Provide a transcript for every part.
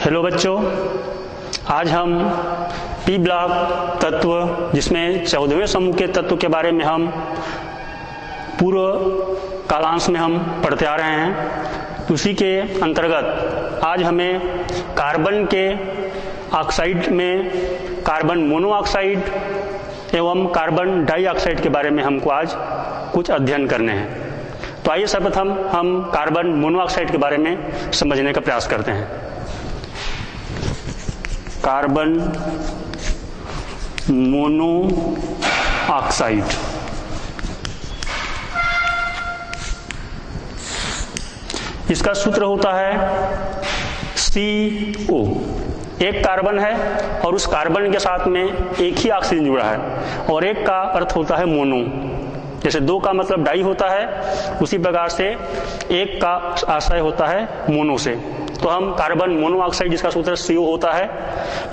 Hello बच्चों, आज हम पी ब्लॉक तत्व जिसमें 14वें समूह के तत्व के बारे में हम पूर्व कालांश में हम पढ़ते आ रहे हैं। उसी के अंतर्गत आज हमें कार्बन के ऑक्साइड में कार्बन मोनोऑक्साइड एवं कार्बन डाइऑक्साइड के बारे में हमको आज कुछ अध्ययन करने हैं। तो आइए सर्वप्रथम हम कार्बन मोनोऑक्साइड के बारे में समझने का प्रयास करते हैं। कार्बन मोनोऑक्साइड इसका सूत्र होता है CO। एक कार्बन है और उस कार्बन के साथ में एक ही ऑक्सीजन जुड़ा है, और एक का अर्थ होता है मोनो। जैसे दो का मतलब डाई होता है, उसी प्रकार से एक का आशय होता है मोनो से। तो हम कार्बन मोनोऑक्साइड जिसका सूत्र CO होता है,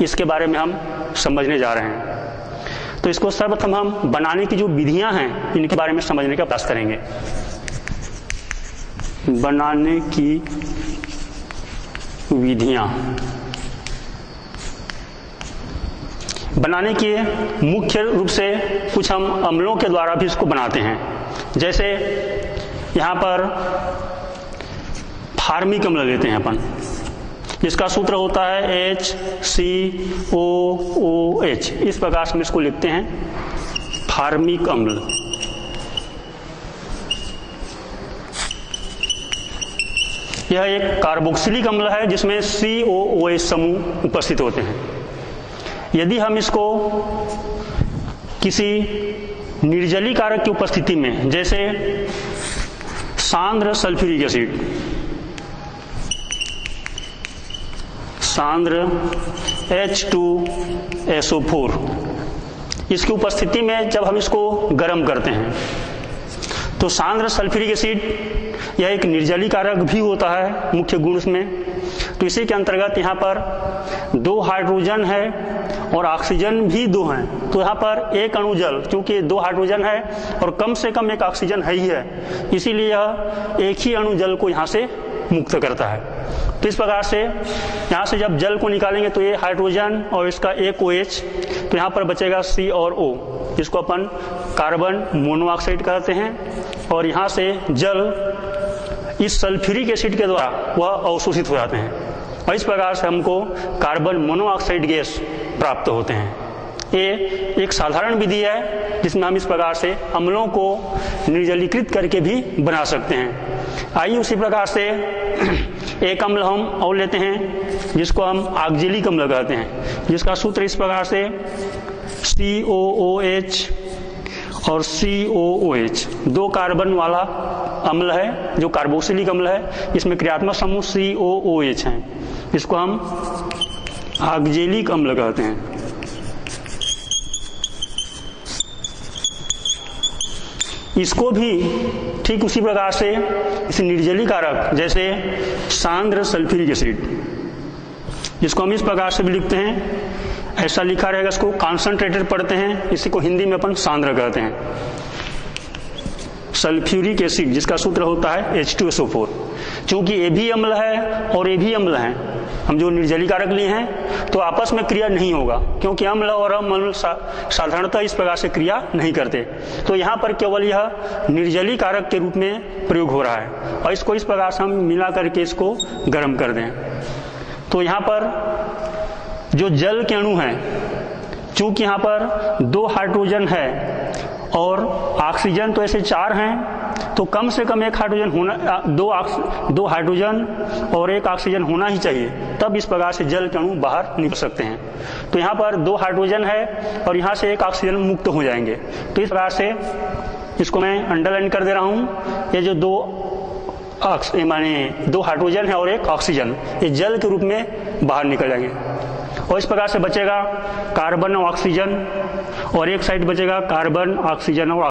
इसके बारे में हम समझने जा रहे हैं। तो इसको सर्वप्रथम हम बनाने की जो विधियां हैं इनके बारे में समझने का प्रयास करेंगे। बनाने की विधियां, बनाने के मुख्य रूप से कुछ हम अम्लों के द्वारा भी इसको बनाते हैं। जैसे यहां पर फार्मिक अम्ल लेते हैं अपन, जिसका सूत्र होता है HCOOH। इस प्रकार से हम इसको लिखते हैं फार्मिक अम्ल। यह एक कार्बोक्सिलिक अम्ल है जिसमें COOH समूह उपस्थित होते हैं। यदि हम इसको किसी निर्जलीकारक की उपस्थिति में, जैसे सांद्र सल्फ्यूरिक एसिड, सांद्र H2SO4, इसकी उपस्थिति में जब हम इसको गर्म करते हैं तो सांद्र सल्फ्यूरिक एसिड यह एक निर्जलीकारक भी होता है मुख्य गुण में। तो इसी के अंतर्गत यहाँ पर दो हाइड्रोजन है और ऑक्सीजन भी दो हैं, तो यहाँ पर एक अणु जल, क्योंकि दो हाइड्रोजन है और कम से कम एक ऑक्सीजन है ही है, इसीलिए यह एक ही अणु जल को यहाँ से मुक्त करता है। तो इस प्रकार से यहाँ से जब जल को निकालेंगे तो ये हाइड्रोजन और इसका एक OH, तो यहाँ पर बचेगा C और O, जिसको अपन कार्बन मोनोऑक्साइड कहते हैं। और यहाँ से जल इस सल्फ्यूरिक एसिड के द्वारा वह अवशोषित हो जाते हैं, और इस प्रकार से हमको कार्बन मोनोऑक्साइड गैस प्राप्त होते हैं। ये एक साधारण विधि है जिसमें हम इस प्रकार से अम्लों को निर्जलीकृत करके भी बना सकते हैं। आइए उसी प्रकार से एक अम्ल हम और लेते हैं जिसको हम ऑक्जेलिक अम्ल कहते हैं, जिसका सूत्र इस प्रकार से COOH और COOH दो कार्बन वाला अम्ल है जो कार्बोक्सिलिक अम्ल है। इसमें क्रियात्मक समूह COOH है, इसको हम ऑक्जेलिक अम्ल कहते हैं। इसको भी ठीक उसी प्रकार से इस निर्जलीकारक, जैसे सांद्र सल्फ्यूरिक एसिड, जिसको हम इस प्रकार से भी लिखते हैं, ऐसा लिखा रहेगा, इसको कॉन्सनट्रेटेड पढ़ते हैं, इसी को हिंदी में अपन सांद्र कहते हैं। सल्फ्यूरिक एसिड जिसका सूत्र होता है H2SO4। चूंकि ये भी अम्ल है और ये भी अम्ल है, हम जो निर्जलीकारक लिए हैं, तो आपस में क्रिया नहीं होगा, क्योंकि अम्ल और अम्ल साधारणतः इस प्रकार से क्रिया नहीं करते। तो यहाँ पर केवल यह निर्जलीकारक के रूप में प्रयोग हो रहा है, और इसको इस प्रकार से हम मिला करके इसको गर्म कर दें। तो यहाँ पर जो जल के अणु हैं, चूंकि यहाँ पर दो हाइड्रोजन है और ऑक्सीजन तो ऐसे चार हैं, तो कम से कम एक हाइड्रोजन होना, दो हाइड्रोजन और एक ऑक्सीजन होना ही चाहिए, तब इस प्रकार से जल के अणु बाहर निकल सकते हैं। तो यहाँ पर दो हाइड्रोजन है और यहाँ से एक ऑक्सीजन मुक्त हो जाएंगे। तो इस प्रकार से इसको मैं अंडरलाइन कर दे रहा हूँ। ये जो दो हाइड्रोजन है और एक ऑक्सीजन, ये जल के रूप में बाहर निकल जाएंगे, और इस प्रकार से बचेगा कार्बन और ऑक्सीजन, और एक साइड बचेगा कार्बन, ऑक्सीजन और